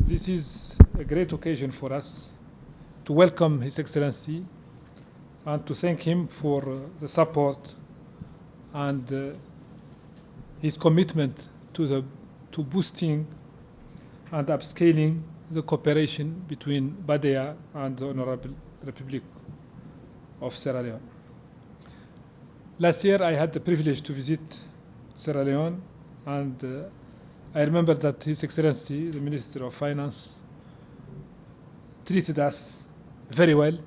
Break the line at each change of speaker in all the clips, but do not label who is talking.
This is a great occasion for us to welcome His Excellency and to thank him for the support and his commitment to boosting and upscaling the cooperation between Bاديا and the Honorable Republic of Sierra Last year, I had the privilege to visit Sierra Leone, and I remember that His Excellency, the Minister of Finance, treated us very well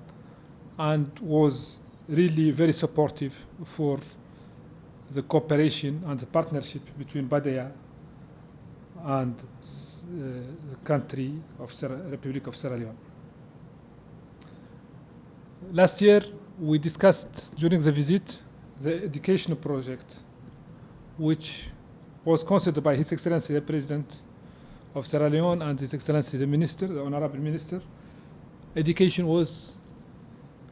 and was really very supportive for the cooperation and the partnership between Bádيا and the country of Republic of Sierra Leone. Last year, we discussed during the visit the education project, which was considered by His Excellency the President of Sierra Leone and His Excellency the Minister, the Honorable Minister. Education was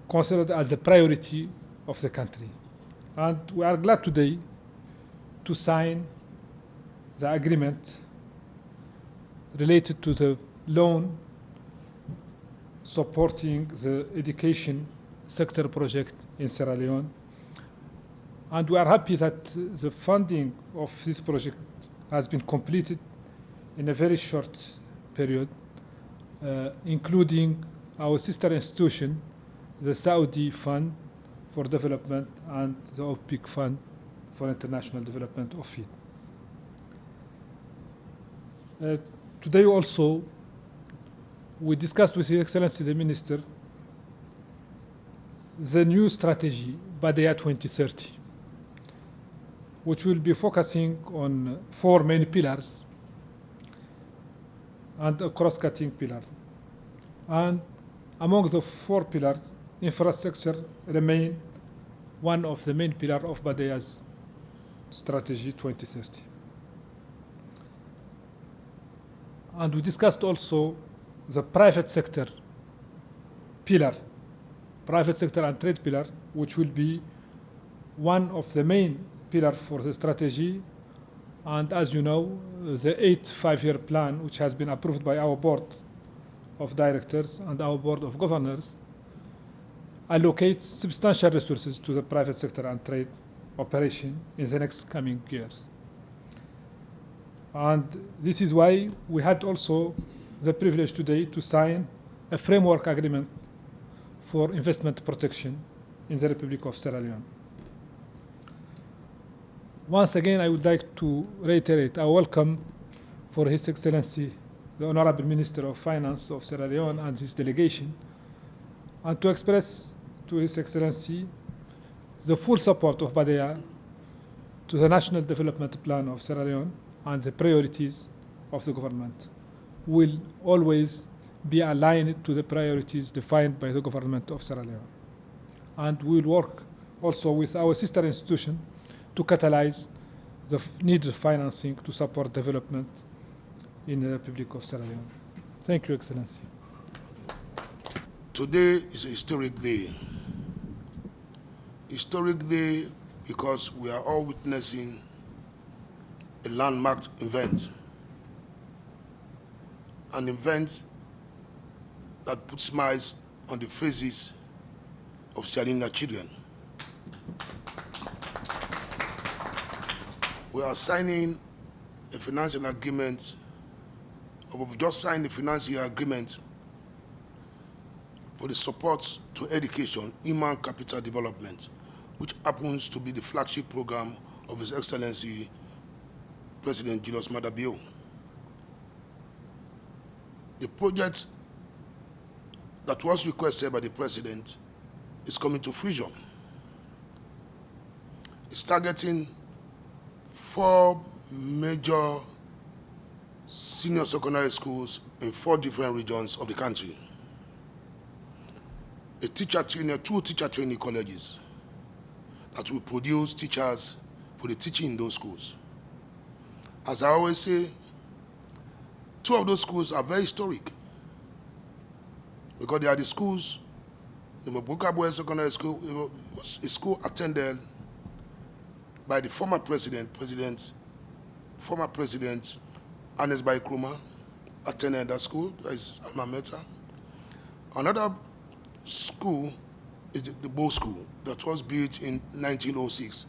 considered as a priority of the country. And we are glad today to sign the agreement related to the loan supporting the education sector project in Sierra Leone. And we are happy that the funding of this project has been completed in a very short period, including our sister institution, the Saudi Fund for Development and the OPIC Fund for International Development of Feed. Today also, we discussed with His Excellency the Minister the new strategy, Bádيا 2030, which will be focusing on 4 main pillars and a cross-cutting pillar. And among the 4 pillars, infrastructure remain one of the main pillars of Bádيa's strategy 2030. And we discussed also the private sector pillar, private sector and trade pillar, which will be one of the main pillar for the strategy. And as you know, the 8th five-year plan, which has been approved by our board of directors and our board of governors, allocates substantial resources to the private sector and trade operation in the next coming years. And this is why we had also the privilege today to sign a framework agreement for investment protection in the Republic of Sierra Leone. Once again, I would like to reiterate our welcome for His Excellency, the Honorable Minister of Finance of Sierra Leone and his delegation, and to express to His Excellency the full support of Bádيa to the National Development Plan of Sierra Leone and the priorities of the government will always be aligned to the priorities defined by the government of Sierra Leone. And we will work also with our sister institution to catalyze the needed financing to support development in the Republic of Sierra Leone. Thank you, Excellency.
Today is a historic day. Historic day because we are all witnessing a landmark event. an event that puts smiles on the faces of Sierra children. We are signing a financial agreement, or we've just signed a financial agreement for the support to education, human capital development, which happens to be the flagship program of His Excellency President Julius Maada Bio. The project that was requested by the President is coming to fruition. It's targeting 4 major senior secondary schools in 4 different regions of the country. Two teacher training colleges that will produce teachers for the teaching in those schools. As I always say, 2 of those schools are very historic because they are the schools. The Mabukabwe Secondary School, it was a school attended by the former president Ernest Bai Krumah, attended that school, that is alma mater. Another school is the Bo School that was built in 1906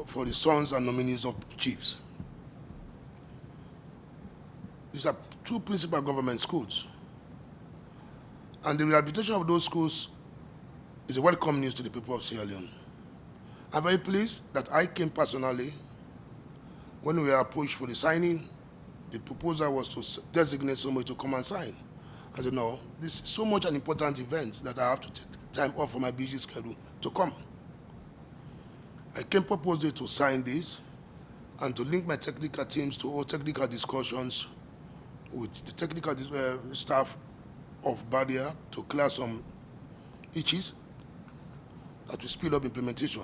for the sons and nominees of chiefs. These are 2 principal government schools. And the rehabilitation of those schools is a welcome news to the people of Sieralyon. I'm very pleased that I came personally when we were approached for the signing. The proposal was to designate somebody to come and sign. I said, no, this is so much an important event that I have to take time off from my busy schedule to come. I came purposely to sign this and to link my technical teams to all technical discussions with the technical staff of Baadia to clear some issues that will speed up implementation.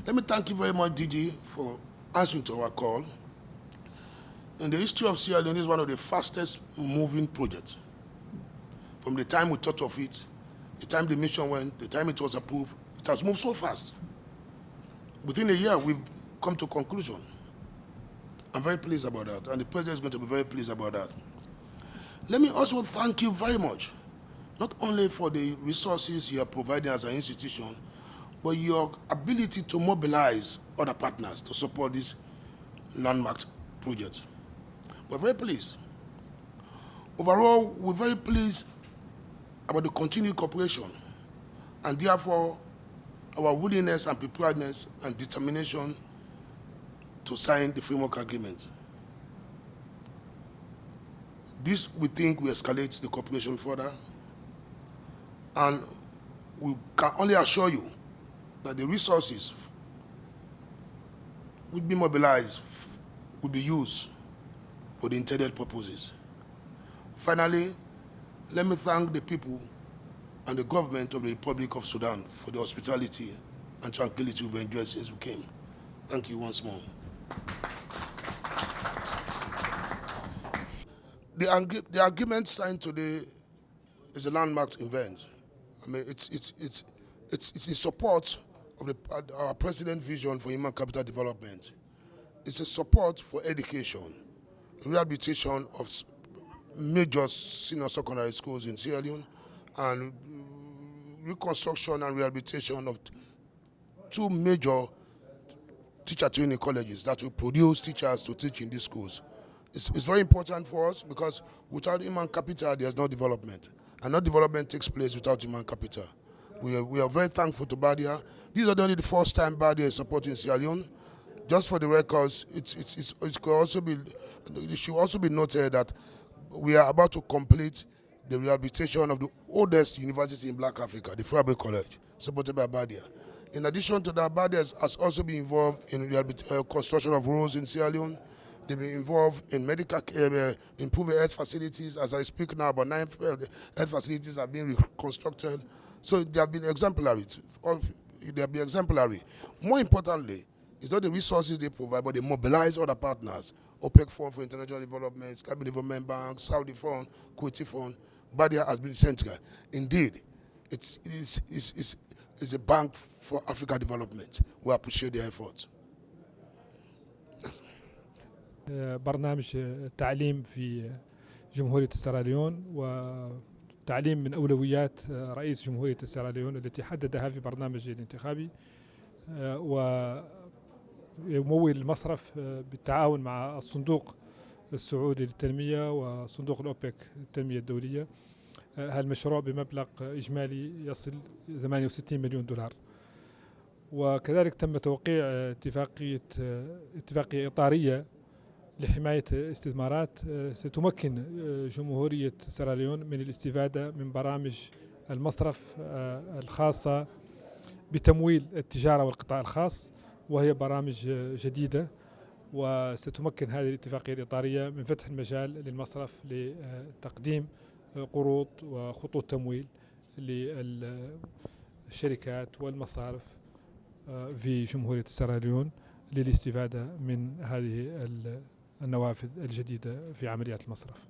Let me thank you very much, DG, for answering to our call. In the history of Sierra Leone, this is one of the fastest moving projects. From the time we thought of it, the time the mission went, the time it was approved, it has moved so fast. Within a year, we've come to conclusion. I'm very pleased about that, and the President is going to be very pleased about that. Let me also thank you very much, not only for the resources you are providing as an institution, but your ability to mobilize other partners to support this landmark project. We're very pleased. Overall, we're very pleased about the continued cooperation, and therefore our willingness and preparedness and determination to sign the framework agreement. This, we think, will escalate the cooperation further, and we can only assure you that the resources will be mobilized, will be used for the intended purposes. Finally, let me thank the people and the government of the Republic of Sudan for the hospitality and tranquility we've enjoyed since we came. Thank you once more. The agreement signed today is a landmark event. I mean, it's in support of our President's vision for human capital development. It's a support for education, rehabilitation of major senior secondary schools in Sierra Leone, and reconstruction and rehabilitation of 2 major teacher training colleges that will produce teachers to teach in these schools. It's very important for us because without human capital, there's no development. And no development takes place without human capital. We are very thankful to Baadia. These are only the first time Baadia is supporting Sierra Leone. Just for the records, it should also be noted that we are about to complete the rehabilitation of the oldest university in Black Africa, the Fabric College, supported by Baadia. In addition to that, Baadia has also been involved in construction of roads in Sierra Leone. They've been involved in medical care, improving health facilities. As I speak now, about 9 health facilities are being reconstructed. So they have been exemplary. They have been exemplary. More importantly, it's not the resources they provide, but they mobilize other partners. OPEC Fund for International Development, Islamic Development Bank, Saudi Fund, Kuwaiti Fund. Baadia has been central. Indeed, it's a bank for Africa development. We appreciate their efforts.
برنامج التعليم في جمهورية سيراليون، وتعليم من أولويات رئيس جمهورية سيراليون التي حددها في برنامجه الانتخابي. ويمول المصرف بالتعاون مع الصندوق السعودي للتنمية وصندوق الأوبك للتنمية الدولية هالمشروع بمبلغ إجمالي يصل 68 مليون دولار. وكذلك تم توقيع اتفاقية إطارية لحماية استثمارات ستمكن جمهورية سيراليون من الاستفادة من برامج المصرف الخاصة بتمويل التجارة والقطاع الخاص، وهي برامج جديدة، وستمكن هذه الاتفاقية الإطارية من فتح المجال للمصرف لتقديم قروض وخطوط تمويل للشركات والمصارف في جمهورية سيراليون للاستفادة من هذه النوافذ الجديدة في عمليات المصرف.